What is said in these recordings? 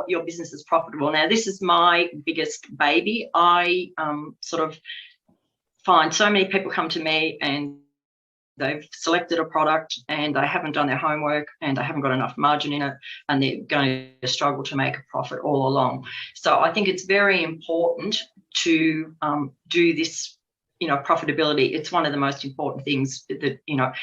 your business is profitable. Now, this is my biggest baby. I sort of find so many people come to me and they've selected a product and they haven't done their homework and they haven't got enough margin in it, and they're going to struggle to make a profit all along. So I think it's very important to do this, profitability. It's one of the most important things that,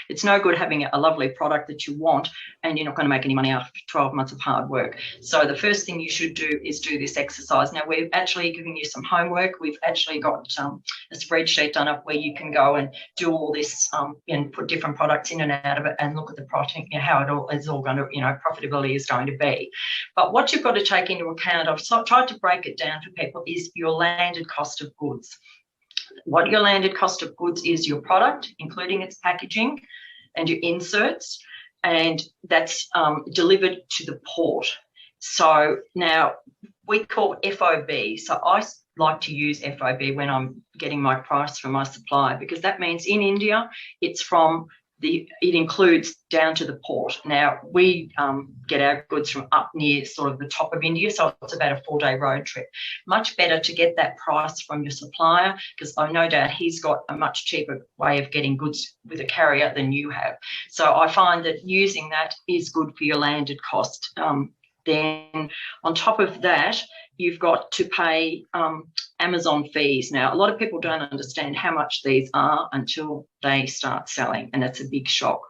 it's no good having a lovely product that you want and you're not going to make any money after 12 months of hard work. So the first thing you should do is do this exercise. Now, we're actually giving you some homework. We've actually got a spreadsheet done up where you can go and do all this and put different products in and out of it and look at the product, how it all is all going to, profitability is going to be. But what you've got to take into account, I've tried to break it down for people, is your landed cost of goods. What your landed cost of goods is your product, including its packaging and your inserts, and that's delivered to the port. So now we call FOB. So I like to use FOB when I'm getting my price from my supplier, because that means in India it's from it includes down to the port. Now, we get our goods from up near sort of the top of India, so it's about a 4-day road trip. Much better to get that price from your supplier, because I no doubt he's got a much cheaper way of getting goods with a carrier than you have. So I find that using that is good for your landed cost. Then on top of that, you've got to pay Amazon fees. Now, a lot of people don't understand how much these are until they start selling, and it's a big shock.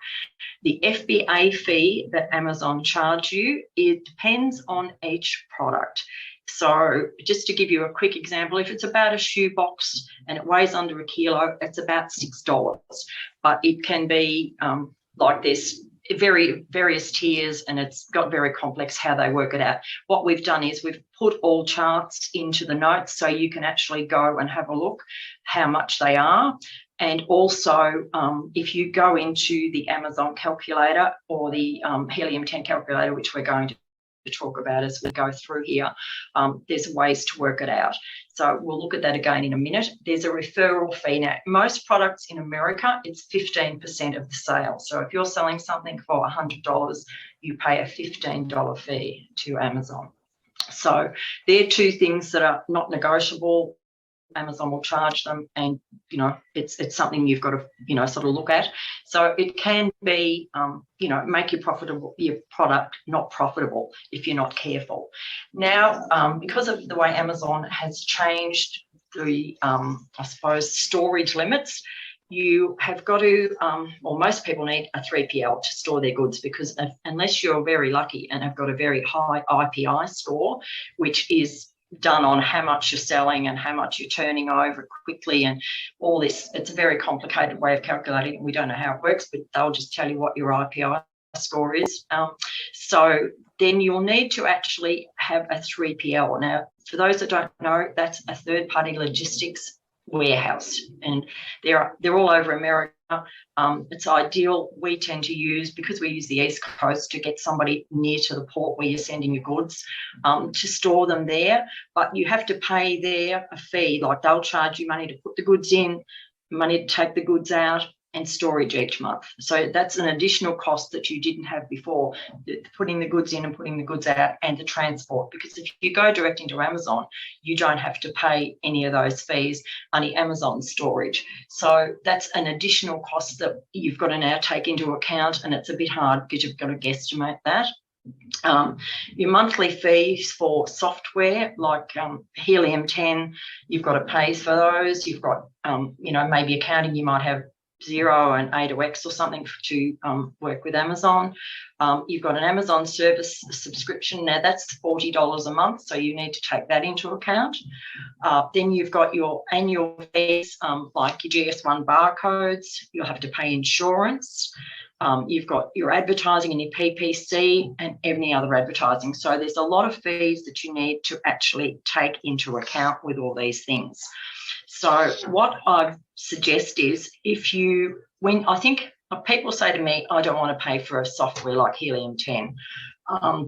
The FBA fee that Amazon charge you, it depends on each product. So just to give you a quick example, if it's about a shoe box and it weighs under a kilo, it's about $6. But it can be like this, various tiers, and it's got very complex how they work it out. What we've done is we've put all charts into the notes so you can actually go and have a look how much they are. And also, if you go into the Amazon calculator or the Helium 10 calculator, which we're going to talk about as we go through here, there's ways to work it out. So we'll look at that again in a minute. There's a referral fee. Now, most products in America, it's 15% of the sale. So if you're selling something for $100, you pay a $15 fee to Amazon. So they're two things that are not negotiable. Amazon will charge them, and it's something you've got to sort of look at. So it can be make your product not profitable if you're not careful. Now, because of the way Amazon has changed the I suppose storage limits, you have got to, or most people need a 3PL to store their goods, because unless you're very lucky and have got a very high IPI score, which is done on how much you're selling and how much you're turning over quickly and all this. It's a very complicated way of calculating it. We don't know how it works, but they'll just tell you what your IPI score is. So then you'll need to actually have a 3PL. Now, for those that don't know, that's a third-party logistics warehouse, and they're all over America. It's ideal. We tend to use, because we use the East Coast, to get somebody near to the port where you're sending your goods to store them there. But you have to pay there a fee. Like, they'll charge you money to put the goods in, money to take the goods out, and storage each month. So that's an additional cost that you didn't have before, putting the goods in and putting the goods out, and the transport. Because if you go direct into Amazon, you don't have to pay any of those fees, only Amazon storage. So that's an additional cost that you've got to now take into account, and it's a bit hard because you've got to guesstimate that. Your monthly fees for software like Helium 10, you've got to pay for those. You've got, maybe accounting, you might have Xero and A2X or something to work with Amazon. You've got an Amazon service subscription. Now, that's $40 a month, so you need to take that into account. Then you've got your annual fees, like your GS1 barcodes. You'll have to pay insurance. You've got your advertising and your PPC and any other advertising. So there's a lot of fees that you need to actually take into account with all these things. So what I suggest is, I think people say to me, I don't want to pay for a software like Helium 10.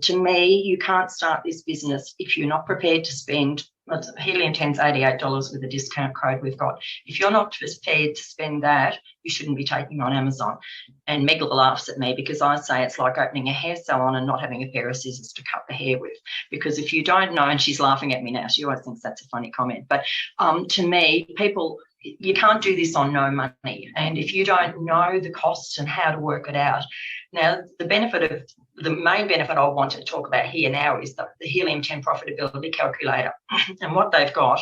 To me, you can't start this business if you're not prepared to spend Helium 10's $88 with a discount code we've got. If you're not prepared to spend that, you shouldn't be taking on Amazon. And Meg laughs at me because I say it's like opening a hair salon and not having a pair of scissors to cut the hair with. Because if you don't know, and she's laughing at me now, she always thinks that's a funny comment. But to me, people, you can't do this on no money. And if you don't know the costs and how to work it out, now the main benefit I want to talk about here now is the Helium 10 profitability calculator. And what they've got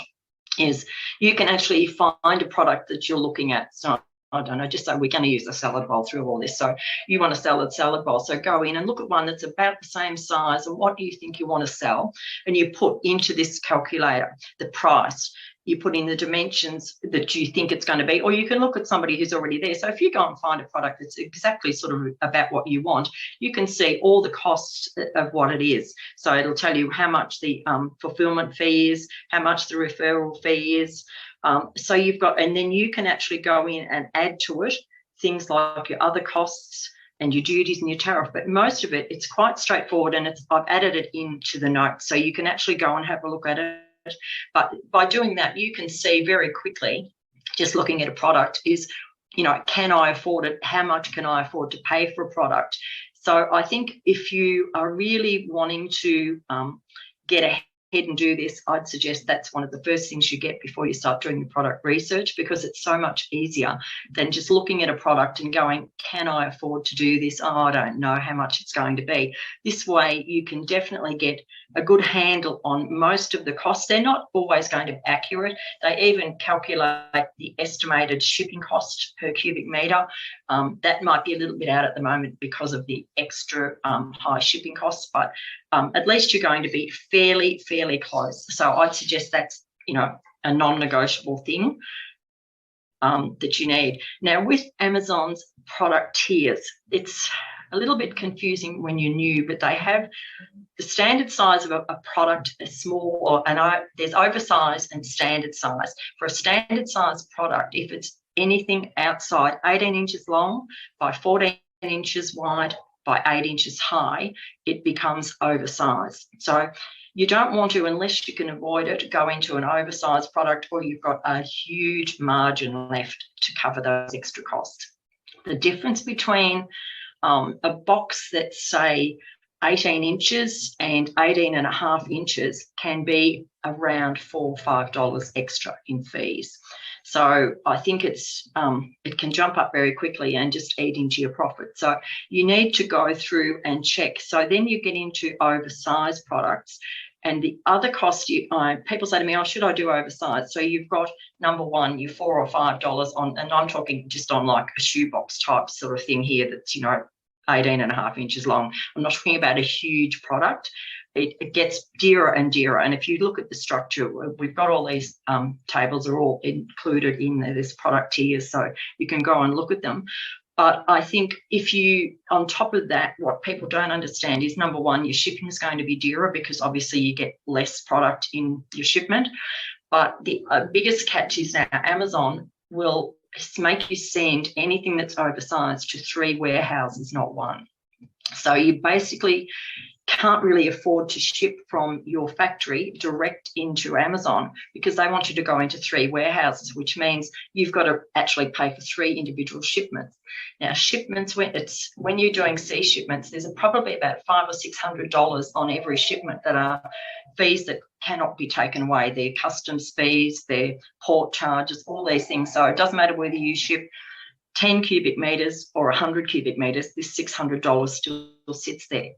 is you can actually find a product that you're looking at. So I don't know, just say we're going to use a salad bowl through all this. So you want a salad bowl. So go in and look at one that's about the same size and what do you think you want to sell? And you put into this calculator the price. You put in the dimensions that you think it's going to be, or you can look at somebody who's already there. So if you go and find a product that's exactly sort of about what you want, you can see all the costs of what it is. So it'll tell you how much the fulfillment fee is, how much the referral fee is. So you've got, and then you can actually go in and add to it things like your other costs and your duties and your tariff. But most of it, it's quite straightforward, and I've added it into the notes. So you can actually go and have a look at it. But by doing that, you can see very quickly, just looking at a product, is, can I afford it? How much can I afford to pay for a product? So I think if you are really wanting to get ahead and do this, I'd suggest that's one of the first things you get before you start doing the product research, because it's so much easier than just looking at a product and going, can I afford to do this? Oh, I don't know how much it's going to be. This way you can definitely get a good handle on most of the costs. They're not always going to be accurate. They even calculate the estimated shipping cost per cubic metre. That might be a little bit out at the moment because of the extra high shipping costs, but at least you're going to be fairly close. So I'd suggest that's, a non-negotiable thing that you need. Now, with Amazon's product tiers, it's a little bit confusing when you're new, but they have the standard size of a product is small, and there's oversized and standard size. For a standard size product, if it's anything outside 18 inches long by 14 inches wide by 8 inches high, it becomes oversized. So you don't want to, unless you can avoid it, go into an oversized product, or you've got a huge margin left to cover those extra costs. The difference between a box that's, say, 18 inches and 18.5 inches can be around $4 or $5 extra in fees. So I think it can jump up very quickly and just eat into your profit. So you need to go through and check. So then you get into oversized products. And the other cost, people say to me, oh, should I do oversized? So you've got, number one, your $4 or $5 on, and I'm talking just on like a shoebox type sort of thing here that's, 18.5 inches long. I'm not talking about a huge product. It gets dearer and dearer. And if you look at the structure, we've got all these tables are all included in this product tiers, so you can go and look at them. But I think if you, on top of that, what people don't understand is, number one, your shipping is going to be dearer because obviously you get less product in your shipment. But the biggest catch is now Amazon will make you send anything that's oversized to 3 warehouses, not 1. So you basically can't really afford to ship from your factory direct into Amazon because they want you to go into 3 warehouses, which means you've got to actually pay for 3 individual shipments. Now, shipments, when you're doing sea shipments, there's probably about $500 or $600 on every shipment that are fees that cannot be taken away. They're customs fees, they're port charges, all these things. So it doesn't matter whether you ship 10 cubic metres or 100 cubic metres, this $600 still sits there.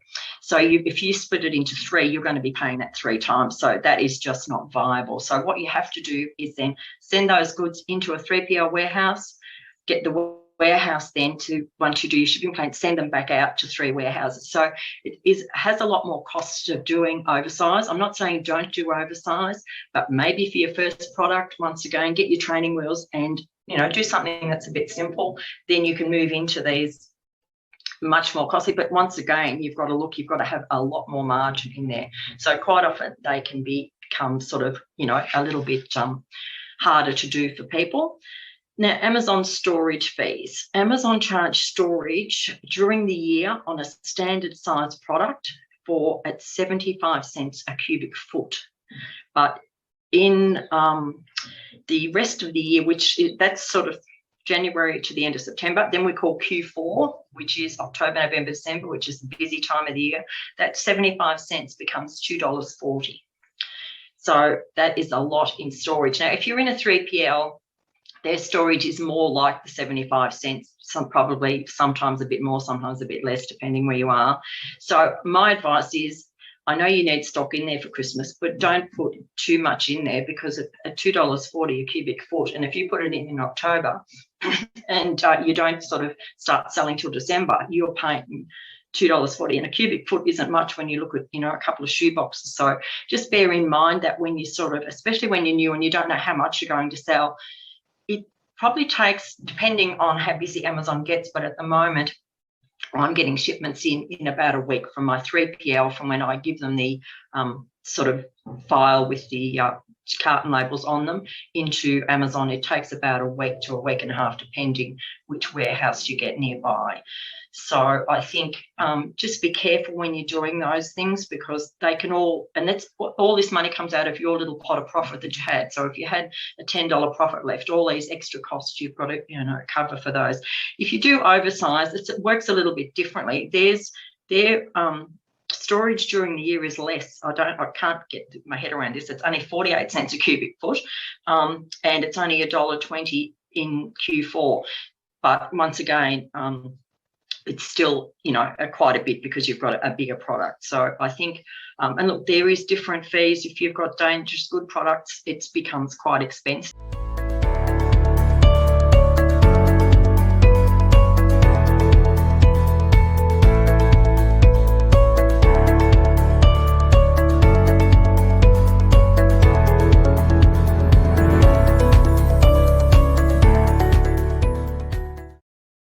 So if you split it into 3, you're going to be paying that 3 times. So that is just not viable. So what you have to do is then send those goods into a 3PL warehouse, get the warehouse then to, once you do your shipping plan, send them back out to 3 warehouses. So it has a lot more cost of doing oversize. I'm not saying don't do oversize, but maybe for your first product, once again, get your training wheels and do something that's a bit simple. Then you can move into these much more costly. But once again, you've got to have a lot more margin in there. So quite often they can become sort of, a little bit harder to do for people. Now, Amazon storage fees. Amazon charge storage during the year on a standard size product at 75 cents a cubic foot. But in the rest of the year, that's sort of January to the end of September, then we call Q4, which is October, November, December, which is the busy time of the year, that 75 cents becomes $2.40. So that is a lot in storage. Now, if you're in a 3PL, their storage is more like the 75 cents, probably sometimes a bit more, sometimes a bit less, depending where you are. So my advice is, I know you need stock in there for Christmas, but don't put too much in there, because at $2.40 a cubic foot, and if you put it in October and you don't sort of start selling till December, you're paying $2.40, and a cubic foot isn't much when you look at, a couple of shoe boxes. So just bear in mind that when you especially when you're new and you don't know how much you're going to sell, it probably takes, depending on how busy Amazon gets, but at the moment, I'm getting shipments in about a week from my 3PL, from when I give them the sort of file with the carton labels on them into Amazon. It takes about a week to a week and a half, depending which warehouse you get nearby. So I think just be careful when you're doing those things, because they can and that's all this money comes out of your little pot of profit that you had. So if you had a $10 profit left, all these extra costs you've got to cover for those. If you do oversize, it works a little bit differently. Their storage during the year is less. I can't get my head around this. It's only 48 cents a cubic foot, and it's only $1.20 in Q4. But once again, it's still, quite a bit, because you've got a bigger product. So I think, and look, there is different fees. If you've got dangerous good products, it becomes quite expensive.